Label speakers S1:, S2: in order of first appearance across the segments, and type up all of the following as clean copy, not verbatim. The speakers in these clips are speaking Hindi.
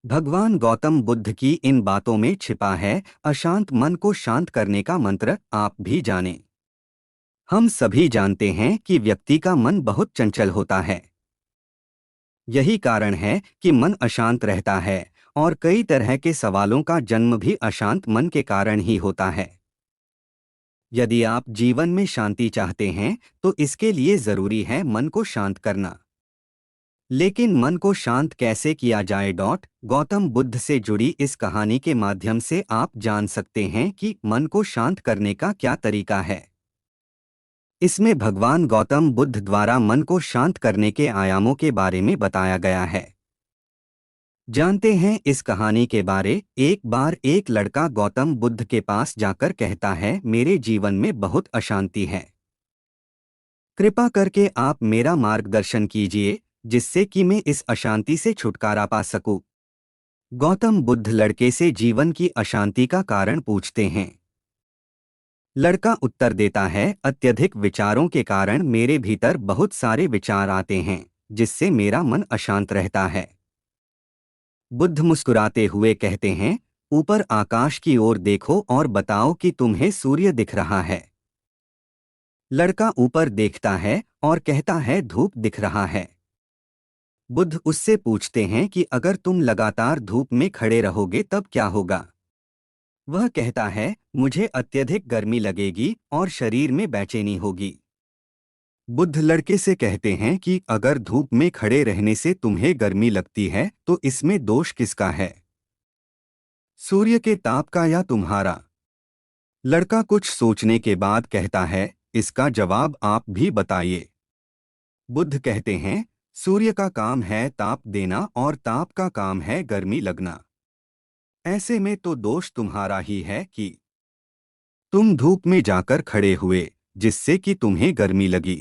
S1: भगवान गौतम बुद्ध की इन बातों में छिपा है अशांत मन को शांत करने का मंत्र। आप भी जानें। हम सभी जानते हैं कि व्यक्ति का मन बहुत चंचल होता है। यही कारण है कि मन अशांत रहता है और कई तरह के सवालों का जन्म भी अशांत मन के कारण ही होता है। यदि आप जीवन में शांति चाहते हैं तो इसके लिए जरूरी है मन को शांत करना। लेकिन मन को शांत कैसे किया जाए? गौतम बुद्ध से जुड़ी इस कहानी के माध्यम से आप जान सकते हैं कि मन को शांत करने का क्या तरीका है। इसमें भगवान गौतम बुद्ध द्वारा मन को शांत करने के आयामों के बारे में बताया गया है। जानते हैं इस कहानी के बारे। एक बार एक लड़का गौतम बुद्ध के पास जाकर कहता है, मेरे जीवन में बहुत अशांति है, कृपा करके आप मेरा मार्गदर्शन कीजिए जिससे कि मैं इस अशांति से छुटकारा पा सकूं। गौतम बुद्ध लड़के से जीवन की अशांति का कारण पूछते हैं। लड़का उत्तर देता है, अत्यधिक विचारों के कारण मेरे भीतर बहुत सारे विचार आते हैं जिससे मेरा मन अशांत रहता है। बुद्ध मुस्कुराते हुए कहते हैं, ऊपर आकाश की ओर देखो और बताओ कि तुम्हें सूर्य दिख रहा है। लड़का ऊपर देखता है और कहता है, धूप दिख रहा है। बुद्ध उससे पूछते हैं कि अगर तुम लगातार धूप में खड़े रहोगे तब क्या होगा? वह कहता है, मुझे अत्यधिक गर्मी लगेगी और शरीर में बेचैनी होगी। बुद्ध लड़के से कहते हैं कि अगर धूप में खड़े रहने से तुम्हें गर्मी लगती है तो इसमें दोष किसका है, सूर्य के ताप का या तुम्हारा? लड़का कुछ सोचने के बाद कहता है, इसका जवाब आप भी बताइए। बुद्ध कहते हैं, सूर्य का काम है ताप देना और ताप का काम है गर्मी लगना। ऐसे में तो दोष तुम्हारा ही है कि तुम धूप में जाकर खड़े हुए जिससे कि तुम्हें गर्मी लगी।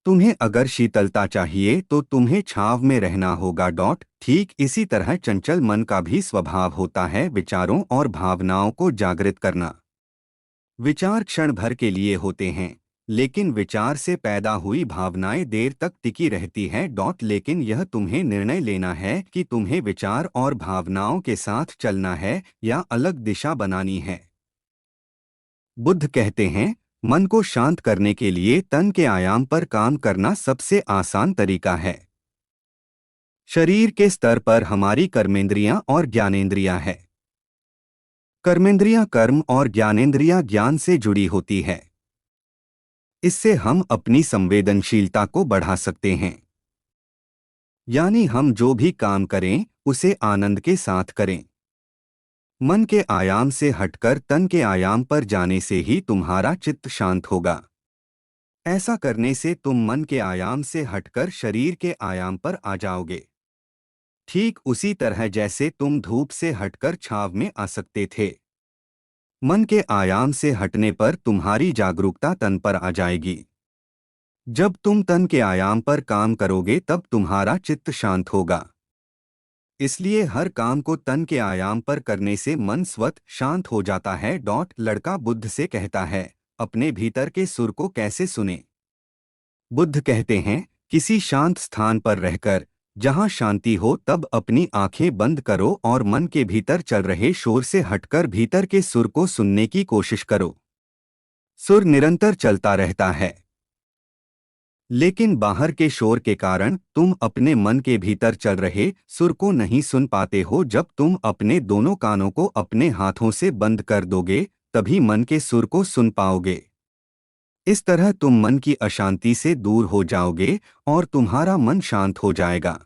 S1: तुम्हें अगर शीतलता चाहिए तो तुम्हें छांव में रहना होगा। ठीक इसी तरह चंचल मन का भी स्वभाव होता है विचारों और भावनाओं को जागृत करना। विचार क्षण भर के लिए होते हैं लेकिन विचार से पैदा हुई भावनाएं देर तक टिकी रहती है। लेकिन यह तुम्हें निर्णय लेना है कि तुम्हें विचार और भावनाओं के साथ चलना है या अलग दिशा बनानी है। बुद्ध कहते हैं, मन को शांत करने के लिए तन के आयाम पर काम करना सबसे आसान तरीका है। शरीर के स्तर पर हमारी कर्मेंद्रियां और ज्ञानेंद्रियां है। कर्मेंद्रियां कर्म और ज्ञानेंद्रियां ज्ञान से जुड़ी होती है। इससे हम अपनी संवेदनशीलता को बढ़ा सकते हैं, यानी हम जो भी काम करें उसे आनंद के साथ करें। मन के आयाम से हटकर तन के आयाम पर जाने से ही तुम्हारा चित्त शांत होगा। ऐसा करने से तुम मन के आयाम से हटकर शरीर के आयाम पर आ जाओगे। ठीक उसी तरह जैसे तुम धूप से हटकर छांव में आ सकते थे। मन के आयाम से हटने पर तुम्हारी जागरूकता तन पर आ जाएगी। जब तुम तन के आयाम पर काम करोगे तब तुम्हारा चित्त शांत होगा। इसलिए हर काम को तन के आयाम पर करने से मन स्वतः शांत हो जाता है। लड़का बुद्ध से कहता है, अपने भीतर के सुर को कैसे सुने? बुद्ध कहते हैं, किसी शांत स्थान पर रहकर जहां शांति हो तब अपनी आंखें बंद करो और मन के भीतर चल रहे शोर से हटकर भीतर के सुर को सुनने की कोशिश करो। सुर निरंतर चलता रहता है, लेकिन बाहर के शोर के कारण तुम अपने मन के भीतर चल रहे सुर को नहीं सुन पाते हो। जब तुम अपने दोनों कानों को अपने हाथों से बंद कर दोगे तभी मन के सुर को सुन पाओगे। इस तरह तुम मन की अशांति से दूर हो जाओगे और तुम्हारा मन शांत हो जाएगा।